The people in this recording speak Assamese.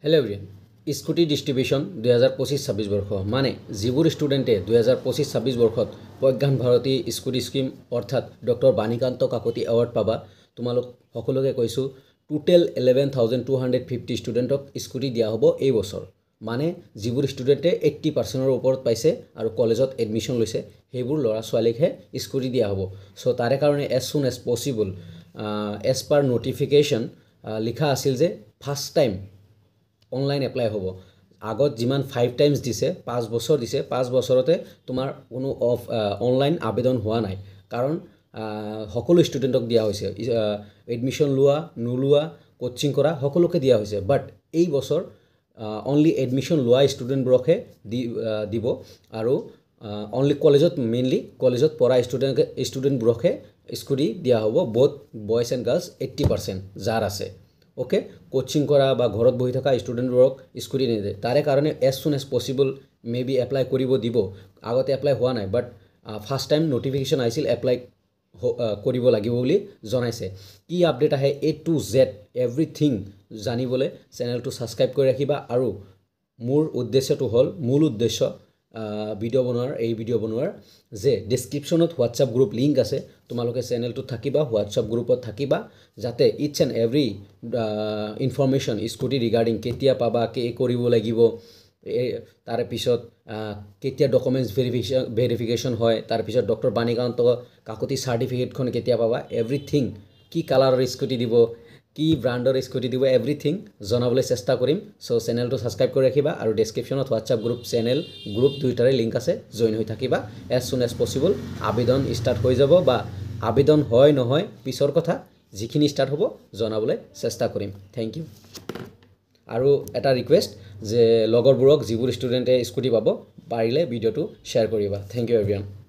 हेलो एवरीवन स्कुटी डिस्ट्रिब्यूशन 2025-26 वर्ष माने जिबुर स्टूडेंटे 2025-26 वर्षत प्रज्ञान भारती स्कुटी स्कीम अर्थात डॉक्टर बाणीकांत काकती एवार्ड पाबा तुमालोक सकलोके কৈছো टोटल 11,250 स्टूडेंटक स्कुटी दिया हबो এই বছর माने जिबुर स्टूडेंटे 80% ऊपर पाइसे और कॉलेजत एडमिशन लैसे हेबुर लरा छवालिकहे स्कुटी दिया हबो सो तारे कारणे एज सुन एज पसिबल एज पर नोटिफिकेशन लिखा आसिल जे फर्स्ट टाइम ऑनलाइन एप्लाई होबो आगत जिमान 5 टाइम्स दिसे 5 बছৰ दिसे 5 বছৰতে তোমাৰ কোনো অনলাइन आवेदन हुआ নাই कारण সকলো স্টুডেন্টক দিয়া হৈছে এডমিশন লোৱা নুলুৱা কোচিং কৰা সকলোকে দিয়া হৈছে বাট এই বছৰ অনলি এডমিশন লোৱা স্টুডেন্টবোৰকহে দিব আৰু অনলি কলেজত মেইনলি কলেজত পঢ়া স্টুডেন্টবোৰকহে স্কুটি দিয়া হ'ব बोथ বয়জ এন্ড গাৰ্লস 80% যাৰ আছে ओके कोचिंग करा बा घरत बहि থকা स्टूडेंटবোৰক स्कुटी নিদে तारे कारणे as soon as possible may be apply करिब दिबो আগতে एप्लाई हुआ নাই बट फार्स्ट टाइम नोटिफिकेशन आइसिल एप्लाई करिब লাগিব বুলি জনাইছে কি আপডেট আহে A to Z एवरीथिंग জানিবলে চেনেলটো সাবস্ক্রাইব কৰি ৰাখিবা আৰু মোৰ উদ্দেশ্যটো হল মূল উদ্দেশ্য ভিডিও বনোৱাৰ এই ভিডিও বনোৱাৰ যে ডেসক্ৰিপশনত হোৱাটসঅ্যাপ গ্ৰুপ লিংক আছে তোমালোকে চেনেলটো থাকিবা হোৱাটসঅ্যাপ গ্ৰুপত থাকিবা যাতে each and every information Scooty regarding কেতিয়া পাবা কে কৰিব লাগিব তাৰ পিছত কেতিয়া ডকুমেন্টস ভেৰিফিকেশন হয় তাৰ পিছত ডক্টৰ বাণীকান্ত কাকতি সাৰ্টিফিকেটখন কেতিয়া পাবা এভৰিথিং কি কালাৰৰ স্কুটি দিব কি ব্ৰাণ্ডৰ স্কুটি দিব এভৰিথিং জনাবলৈ চেষ্টা কৰিম সো চেনেলটো সাবস্ক্ৰাইব কৰি ৰাখিবা আৰু ডেসক্ৰিপশনত হোৱাটসঅ্যাপ গ্ৰুপ চেনেল গ্ৰুপ দুইটাৰে লিংক আছে জয়েন হৈ থাকিবা এজ সুন এজ পসিবল আবেদন স্টার্ট হৈ যাব বা আবেদন হয় নহয় পিছৰ কথা যিখিনি স্টাৰ্ট হ'ব জনাবলৈ চেষ্টা কৰিম থ্যাংক ইউ আৰু এটা ৰিকুৱেষ্ট যে লগৰবোৰক যিবোৰ ষ্টুডেন্টে স্কুটি পাব পাৰিলে ভিডিওটো শেয়াৰ কৰিবা থ্যাংক ইউ एवरीवन